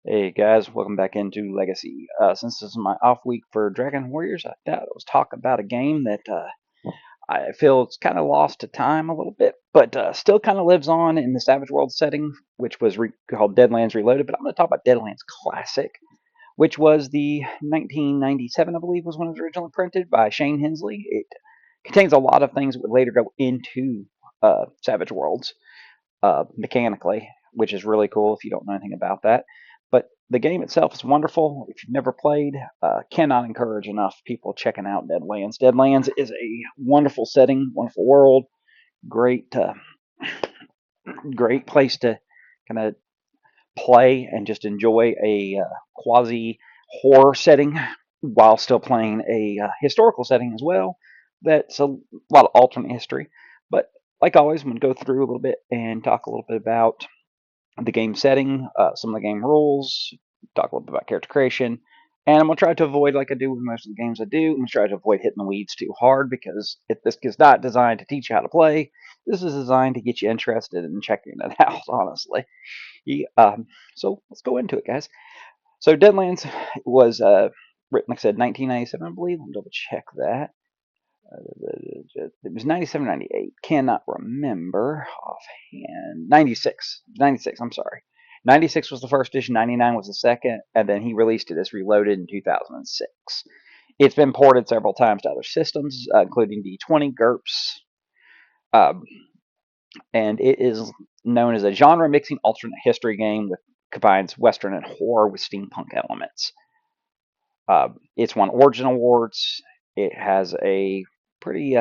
Hey guys, welcome back into Legacy. Since this is my off week for Dragon Warriors, I thought I was talking about a game that I feel it's kind of lost to time a little bit, but still kind of lives on in the Savage World setting, which was called Deadlands Reloaded. But I'm going to talk about Deadlands Classic, which was the 1997, I believe, was when it was originally printed by Shane Hensley. It contains a lot of things that would later go into Savage Worlds mechanically, which is really cool if you don't know anything about that. But the game itself is wonderful. If you've never played, cannot encourage enough people checking out Deadlands. Deadlands is a wonderful setting, wonderful world, great, great place to kind of play and just enjoy a quasi horror setting while still playing a historical setting as well. That's a lot of alternate history. But like always, I'm going to go through a little bit and talk a little bit about the game setting, some of the game rules, talk a little bit about character creation, and I'm going to try to avoid, like I do with most of the games I do, I'm going to try to avoid hitting the weeds too hard because if this is not designed to teach you how to play, this is designed to get you interested in checking it out, honestly. Yeah, so let's go into it, guys. So Deadlands was written, like I said, 1997, I believe. I'll double check that. It was 97, 98. Cannot remember offhand. 96. 96, I'm sorry. 96 was the first edition, 99 was the second, and then he released it as Reloaded in 2006. It's been ported several times to other systems, including D20, GURPS, um, and it is known as a genre mixing alternate history game that combines Western and horror with steampunk elements. It's won Origin Awards. It has a pretty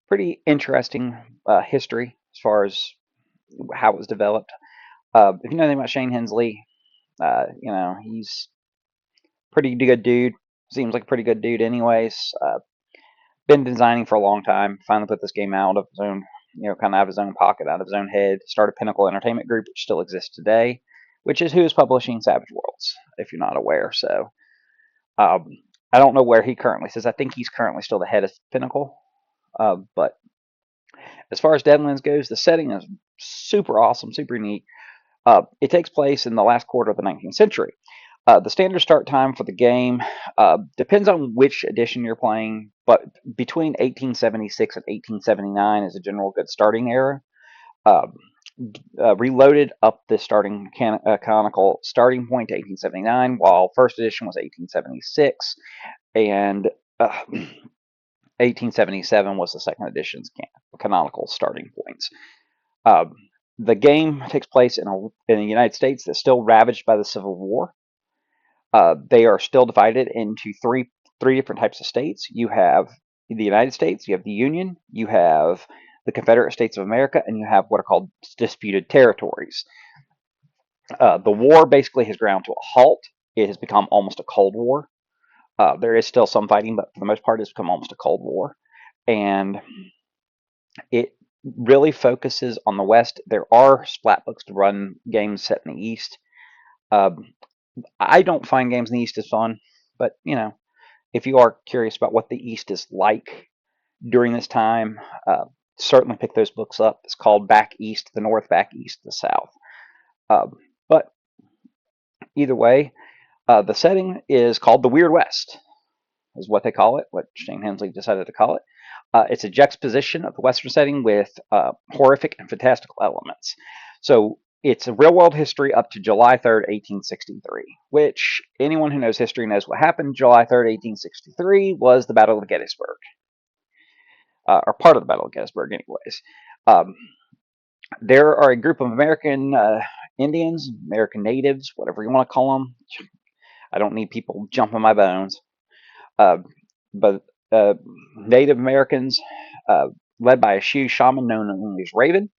pretty interesting history as far as how it was developed. If you know anything about Shane Hensley, he's pretty good dude. Seems like a pretty good dude, anyways. Been designing for a long time. Finally put this game out of his own, kind of out of his own pocket, out of his own head. Started Pinnacle Entertainment Group, which still exists today, which is who is publishing Savage Worlds, if you're not aware. So um, I don't know where he currently sits. I think he's currently still the head of Pinnacle. But as far as Deadlands goes, the setting is super awesome, super neat. It takes place in the last quarter of the 19th century. The standard start time for the game depends on which edition you're playing, but between 1876 and 1879 is a general good starting era. Uh, Reloaded up the starting canonical starting point to 1879, while first edition was 1876, and 1877 was the second edition's canonical starting points. Um, the game takes place in the United States that's still ravaged by the Civil War. They are still divided into three different types of states. You have the United States, you have the Union, you have the Confederate States of America, and you have what are called disputed territories. The war basically has ground to a halt. It has become almost a Cold War. There is still some fighting, but for the most part, it's become almost a Cold War. And it really focuses on the West. There are splat books to run games set in the East. Um, I don't find games in the East as fun, but if you are curious about what the East is like during this time, certainly pick those books up. It's called Back East, the North, Back East, the South. But either way, the setting is called the Weird West, is what they call it, what Shane Hensley decided to call it. It's a juxtaposition of the Western setting with horrific and fantastical elements. So it's a real world history up to July 3rd, 1863, which anyone who knows history knows what happened. July 3rd, 1863 was the Battle of Gettysburg, or part of the Battle of Gettysburg, anyways. Um, there are a group of American Indians, American natives, whatever you want to call them. I don't need people jumping my bones. Uh, but Native Americans, uh, led by a Sioux shaman known as Raven,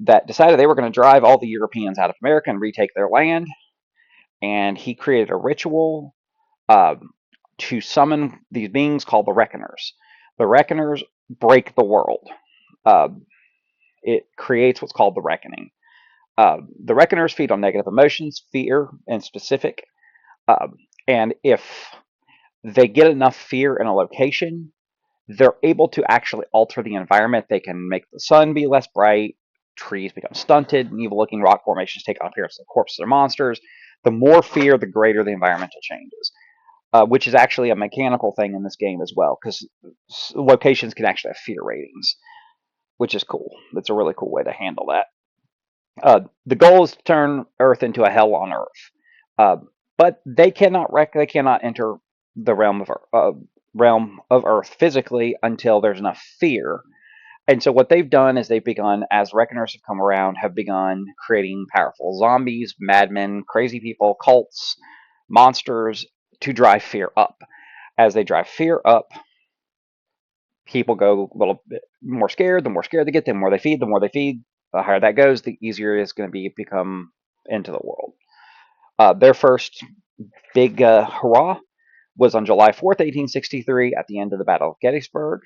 that decided they were going to drive all the Europeans out of America and retake their land. And he created a ritual uh, to summon these beings called the Reckoners. The Reckoners break the world. Uh, it creates what's called the Reckoning. The Reckoners feed on negative emotions, fear, and specific. Um, and if they get enough fear in a location, they're able to actually alter the environment. They can make the sun be less bright, trees become stunted, and evil-looking rock formations take on appearance of corpses or monsters. The more fear, the greater the environmental changes, which is actually a mechanical thing in this game as well, because locations can actually have fear ratings, which is cool. That's a really cool way to handle that. The goal is to turn Earth into a hell on Earth, uh, but they cannot enter the realm of Earth physically until there's enough fear. And so what they've done is they've begun, as Reckoners have come around, have begun creating powerful zombies, madmen, crazy people, cults, monsters to drive fear up. As they drive fear up, people go a little bit more scared. The more scared they get, the more they feed. The more they feed, the higher that goes, the easier it's going to be to become into the world. Their first big hurrah was on July 4th, 1863, at the end of the Battle of Gettysburg.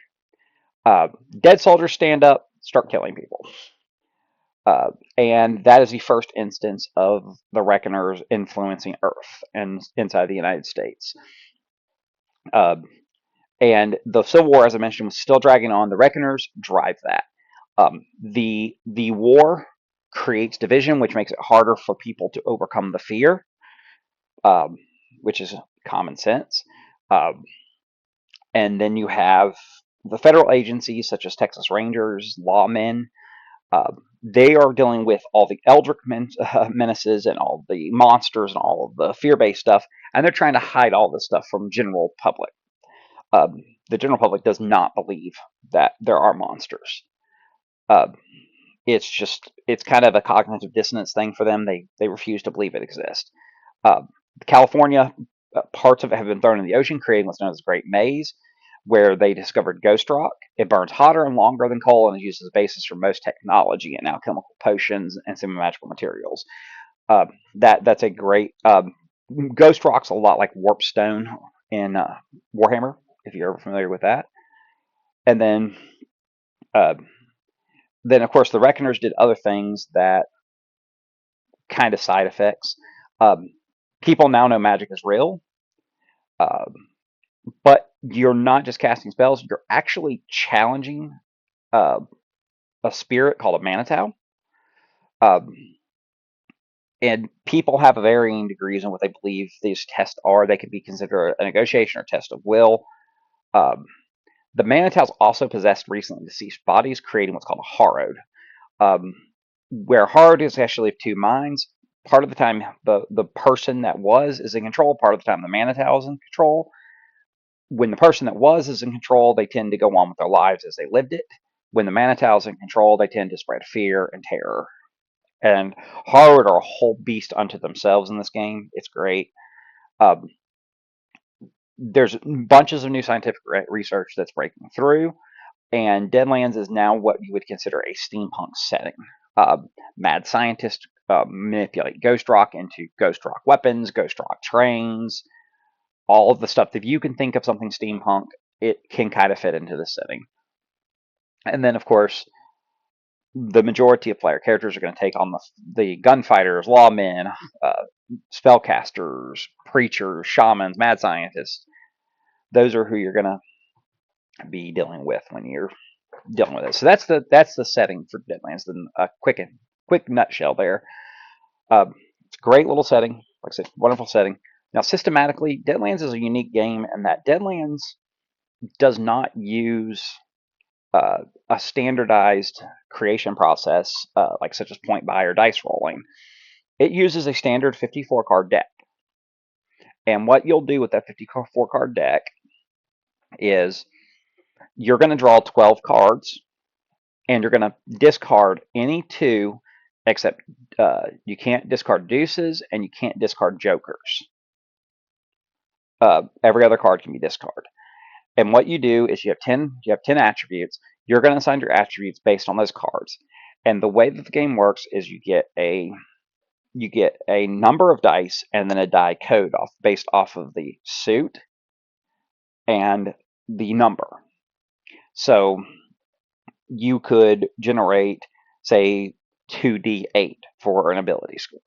Dead soldiers stand up, start killing people. And that is the first instance of the Reckoners influencing Earth and inside the United States. Uh, and the Civil War, as I mentioned, was still dragging on. The Reckoners drive that. The war creates division, which makes it harder for people to overcome the fear, um, which is common sense. Um, and then you have the federal agencies such as Texas Rangers, lawmen. They are dealing with all the Eldritch menaces and all the monsters and all of the fear-based stuff, and they're trying to hide all this stuff from general public. The general public does not believe that there are monsters. Uh, it's kind of a cognitive dissonance thing for them. They refuse to believe it exists. Uh, California, parts of it have been thrown in the ocean, creating what's known as the Great Maze, where they discovered ghost rock. It burns hotter and longer than coal and is used as a basis for most technology and alchemical potions and semi-magical materials. That's a great ghost rock's a lot like warp stone in Warhammer, if you're ever familiar with that. And uh, then of course the Reckoners did other things that kind of side effects. Um, People now know magic is real, um, but you're not just casting spells; you're actually challenging uh, a spirit called a Manitow. Um, and people have varying degrees on what they believe these tests are. They could be considered a negotiation or test of will. Um, the Manitows also possessed recently deceased bodies, creating what's called a Harrowed, um, where Harrowed is actually of two minds. Part of the time, the person that was is in control. Part of the time, the Manitow is in control. When the person that was is in control, they tend to go on with their lives as they lived it. When the Manitow is in control, they tend to spread fear and terror. And Harrowed are a whole beast unto themselves in this game. It's great. Um, there's bunches of new scientific research that's breaking through, and Deadlands is now what you would consider a steampunk setting. Mad scientists manipulate ghost rock into ghost rock weapons, ghost rock trains, all of the stuff. If you can think of something steampunk, it can kind of fit into this setting. And then, of course, the majority of player characters are going to take on the gunfighters, lawmen, uh, spellcasters, preachers, shamans, mad scientists. Those are who you're going to be dealing with when you're dealing with it. So that's the setting for Deadlands. In a quick nutshell there. It's a great little setting. Like I said, wonderful setting. Now, systematically, Deadlands is a unique game, and that Deadlands does not use a standardized creation process like such as point buy or dice rolling. It uses a standard 54 card deck. And what you'll do with that 54 card deck is you're going to draw 12 cards and you're going to discard any two, except you can't discard deuces and you can't discard jokers. Every other card can be discarded. And what you do is you have 10 attributes. You're going to assign your attributes based on those cards. And the way that the game works is you get a number of dice and then a die code based off of the suit and the number. So you could generate, say, 2d8 for an ability score.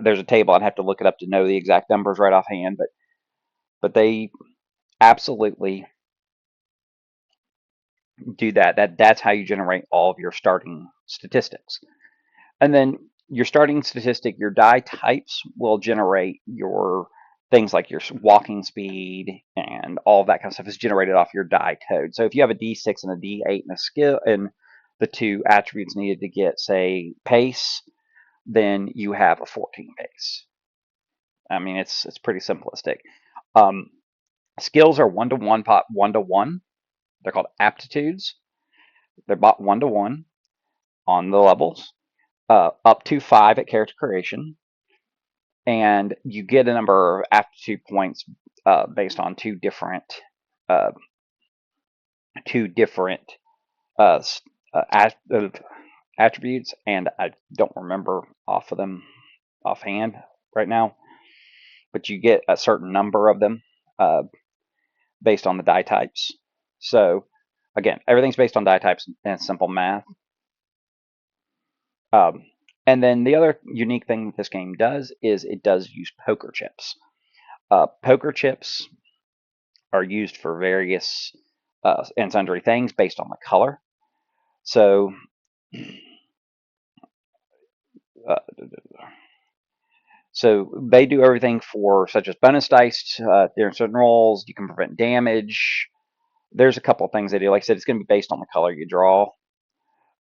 There's a table. I'd have to look it up to know the exact numbers right offhand, but they absolutely do that's how you generate all of your starting statistics. And then your starting statistic, your die types will generate your things like your walking speed and all of that kind of stuff is generated off your die code. So if you have a D6 and a D8 and a skill and the two attributes needed to get, say, pace, then you have a 14 pace. I mean, it's pretty simplistic. Um, Skills are 1-to-1, pot 1-to-1. They're called aptitudes. They're bought 1-to-1 on the levels, up to 5 at character creation, and you get a number of aptitude points based on uh, two different uh, attributes, and I don't remember offhand right now, but you get a certain number of them uh, based on the die types. So again, everything's based on die types and simple math. Um, and then the other unique thing that this game does is it does use poker chips. Poker chips are used for various and sundry things based on the color. So, uh, they do everything for such as bonus dice, during certain rolls. You can prevent damage. There's a couple of things they do. Like I said, it's going to be based on the color you draw.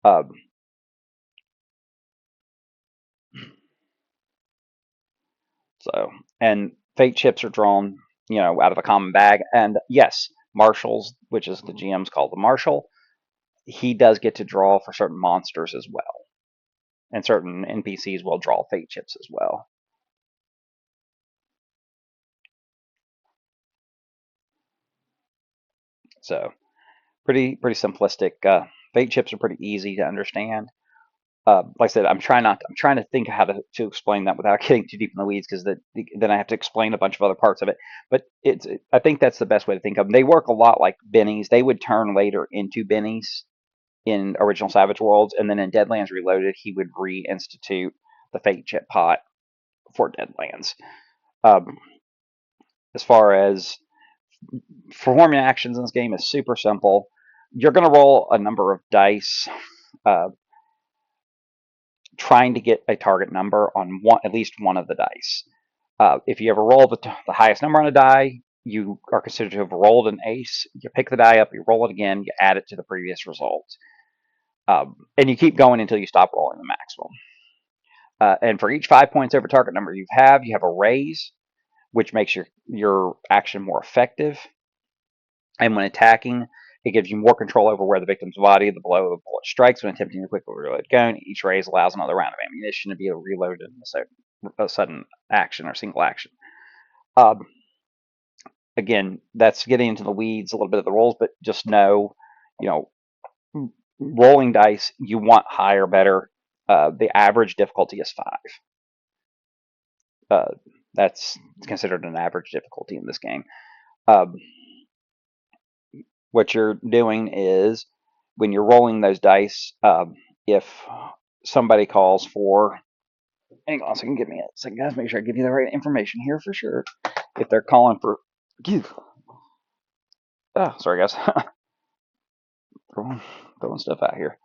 Um, and fate chips are drawn, out of a common bag. And yes, marshals, which is the GM's called the marshal, he does get to draw for certain monsters as well, and certain NPCs will draw fate chips as well. So pretty simplistic. Fate chips are pretty easy to understand. Like I said, I'm trying to think how to explain that without getting too deep in the weeds, because then I have to explain a bunch of other parts of it. But I think that's the best way to think of them. They work a lot like bennies. They would turn later into bennies in original Savage Worlds, and then in Deadlands Reloaded, he would reinstitute the Fate Chip pot for Deadlands. Um, as far as performing actions in this game is super simple. You're going to roll a number of dice, uh, trying to get a target number on at least one of the dice. If you ever roll the highest number on a die, you are considered to have rolled an ace. You pick the die up, you roll it again, you add it to the previous result. And you keep going until you stop rolling the maximum. And for each 5 points over target number you have a raise, which makes your action more effective. And when attacking, it gives you more control over where the victim's body the blow of the bullet strikes when attempting to quickly reload gun. Each raise allows another round of ammunition to be reloaded in a sudden action or single action. Um, Again, that's getting into the weeds a little bit of the rolls, but just know, you know, rolling dice, you want higher, better. The average difficulty is 5. Uh, that's considered an average difficulty in this game. Um, what you're doing is when you're rolling those dice, if somebody calls for, hang on a second, give me a second, guys, make sure I give you the right information here for sure. If they're calling for, oh, sorry guys, throwing stuff out here.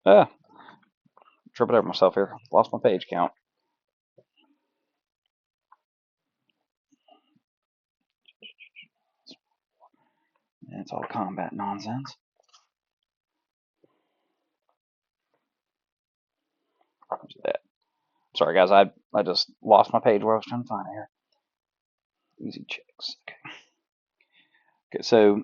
Ah, tripping over myself here. Lost my page count. It's all combat nonsense. That. Sorry guys, I just lost my page where I was trying to find it here. Easy checks. Okay, so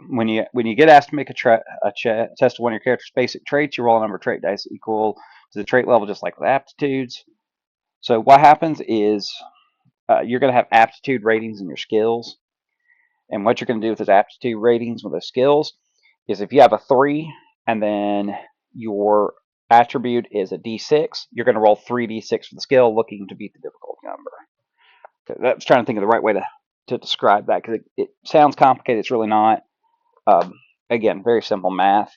when you get asked to make a test of one of your character's basic traits, you roll a number of trait dice equal to the trait level, just like with aptitudes. So what happens is you're going to have aptitude ratings in your skills, and what you're going to do with those aptitude ratings with those skills is if you have a 3 and then your attribute is a D6, you're going to roll 3d6 for the skill, looking to beat the difficulty number. Okay, I was trying to think of the right way to describe that, because it sounds complicated. It's really not. Again, very simple math.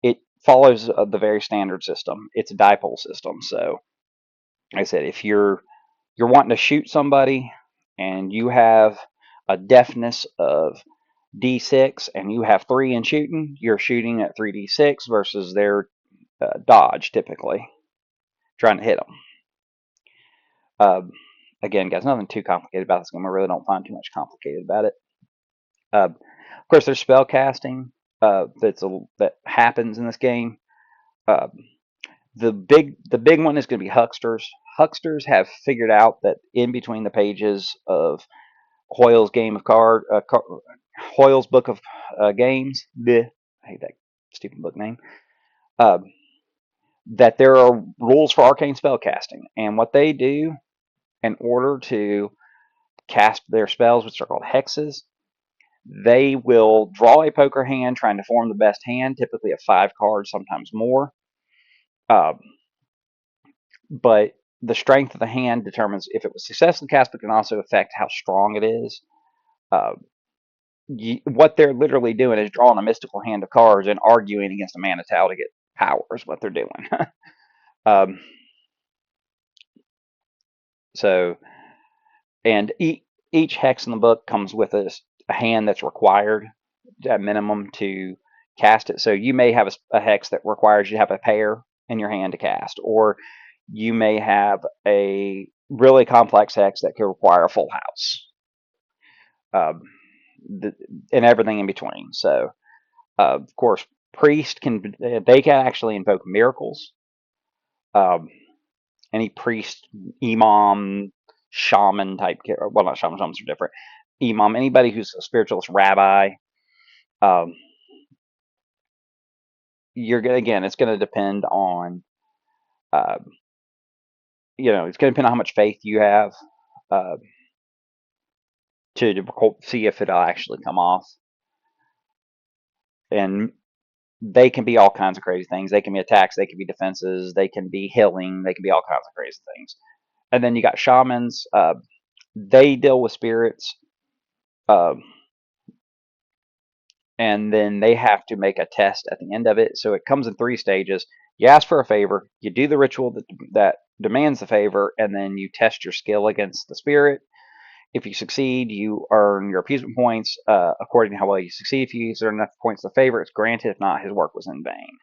It follows the very standard system. It's a dipole system. So, like I said, if you're wanting to shoot somebody and you have a deftness of D6 and you have 3 in shooting, you're shooting at 3d6 versus their dodge typically, trying to hit them. Again, guys, nothing too complicated about this game. I really don't find too much complicated about it. Of course, there's spell casting that happens in this game. Uh, the big one is going to be hucksters. Hucksters have figured out that in between the pages of Hoyle's Hoyle's book of games. Bleh, I hate that stupid book name. Uh, that there are rules for arcane spell casting, and what they do in order to cast their spells, which are called hexes, they will draw a poker hand, trying to form the best hand, typically of 5 cards, sometimes more. Uh, but the strength of the hand determines if it was successfully cast, but can also affect how strong it is. Uh, what they're literally doing is drawing a mystical hand of cards and arguing against a mana tile to get power is what they're doing. um, so, and each hex in the book comes with a hand that's required at minimum to cast it. So you may have a hex that requires you to have a pair in your hand to cast, or you may have a really complex hex that could require a full house, um, and everything in between. So, of course, priest they can actually invoke miracles. Um, any priest, imam, shaman type, well, not shaman, shamans are different. Imam, anybody who's a spiritualist, rabbi. Um, you're gonna again, it's going to depend on, uh, it's going to depend on how much faith you have uh, to see if it'll actually come off. And they can be all kinds of crazy things. They can be attacks, they can be defenses, they can be healing, they can be all kinds of crazy things. And then you got shamans. They deal with spirits, uh, and then they have to make a test at the end of it. So it comes in 3 stages. You ask for a favor, you do the ritual that demands the favor, and then you test your skill against the spirit. If you succeed, you earn your appeasement points according to how well you succeed. If you use enough points to favor, it's granted. If not, his work was in vain.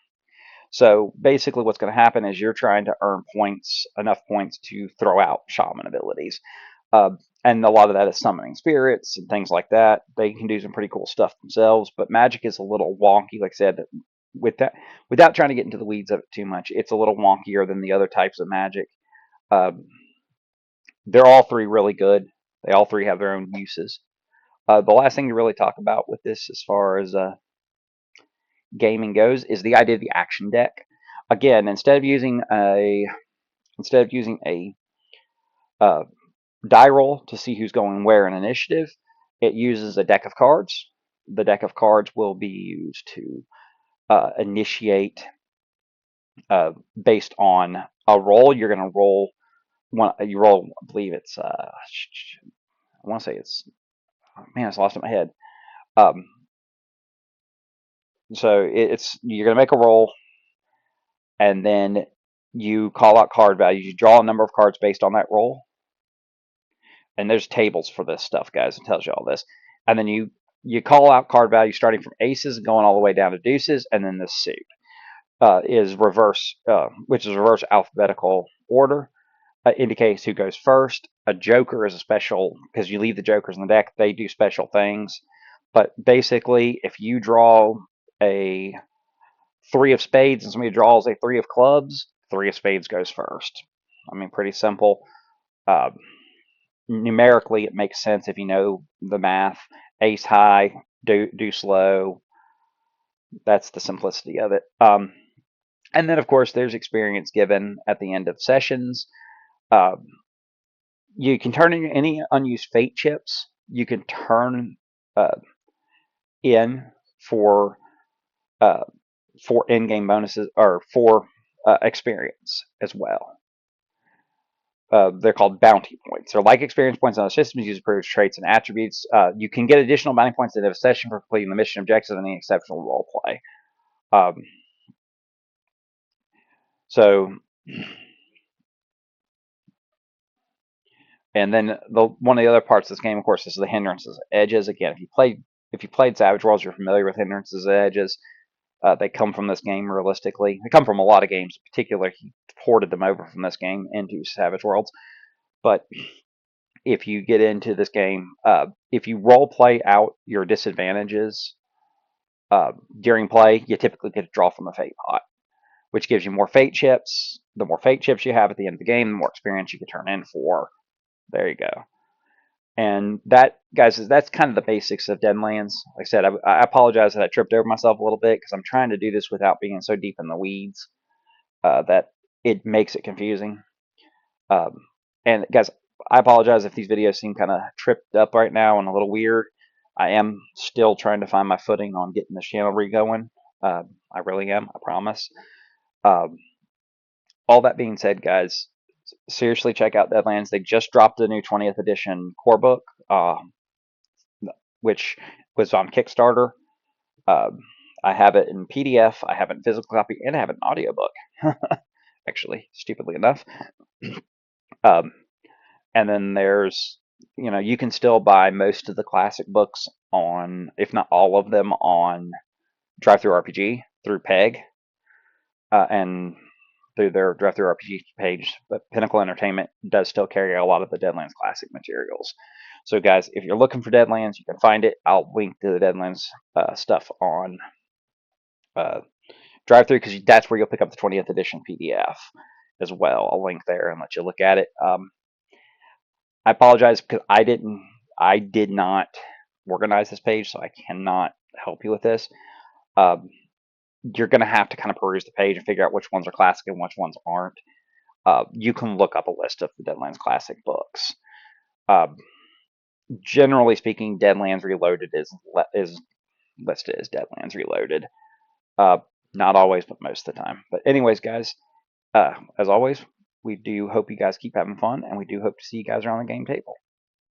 So basically, what's going to happen is you're trying to earn points, enough points to throw out shaman abilities. Uh, and a lot of that is summoning spirits and things like that. They can do some pretty cool stuff themselves, but magic is a little wonky. Like I said, with that, without trying to get into the weeds of it too much, it's a little wonkier than the other types of magic. Um, they're all 3 really good. They all 3 have their own uses. The last thing to really talk about with this, as far as gaming goes, is the idea of the action deck. Again, instead of using a uh, die roll to see who's going where in initiative, it uses a deck of cards. The deck of cards will be used to initiate based on a roll. You're going to roll one. You roll, I believe it's. I want to say it's. Oh, man, it's lost in my head. Um, so it's you're going to make a roll, and then you call out card values. You draw a number of cards based on that roll, and there's tables for this stuff, guys. It tells you all this, and then you call out card values starting from aces and going all the way down to deuces, and then the suit is reverse, which is reverse alphabetical order. Indicates who goes first. A joker is a special because you leave the jokers in the deck. They do special things, but basically, if you draw a 3 of spades and somebody draws a 3 of clubs, 3 of spades goes first. I mean, pretty simple. Uh, Numerically, it makes sense if you know the math. Ace high, deuce low. That's the simplicity of it. And then, of course, there's experience given at the end of sessions. Uh, you can turn in any unused fate chips. You can turn uh, in for uh, for in-game bonuses or for experience as well. They're called bounty points. They're like experience points on the systems used to produce traits and attributes. You can get additional bounty points at the end of a session for completing the mission objectives and any exceptional role play. Um, so, and then one of the other parts of this game, of course, is the hindrances, edges. Again, if you play if you played Savage Worlds, you're familiar with Hindrances and Edges. They come from this game realistically. They come from a lot of games. In particular, he ported them over from this game into Savage Worlds. But if you get into this game, if you role play out your disadvantages during play, you typically get a draw from a fate pot, which gives you more fate chips. The more fate chips you have at the end of the game, the more experience you can turn in for. There you go. And that, guys, that's kind of the basics of Deadlands. Like I said, I apologize that I tripped over myself a little bit because I'm trying to do this without being so deep in the weeds that it makes it confusing. Um, and guys, I apologize if these videos seem kind of tripped up right now and a little weird. I am still trying to find my footing on getting this channel re-going. I really am, I promise. Um, all that being said, guys, seriously check out Deadlands. They just dropped a new 20th edition core book, which was on Kickstarter. Um, I have it in PDF, I have it in physical copy, and I have an audiobook. Actually, stupidly enough. Um, and then there's, you can still buy most of the classic books on, if not all of them, on DriveThruRPG through PEG and through their DriveThruRPG page. But Pinnacle Entertainment does still carry a lot of the Deadlands Classic materials. So, guys, if you're looking for Deadlands, you can find it. I'll link to the Deadlands stuff on DriveThru because that's where you'll pick up the 20th edition PDF as well. I'll link there and let you look at it. I apologize because I did not organize this page, so I cannot help you with this. You're going to have to kind of peruse the page and figure out which ones are classic and which ones aren't. You can look up a list of the Deadlands Classic books. Generally speaking, Deadlands Reloaded is listed as Deadlands Reloaded. Not always, but most of the time. But anyways, guys, as always, we do hope you guys keep having fun, and we do hope to see you guys around the game table.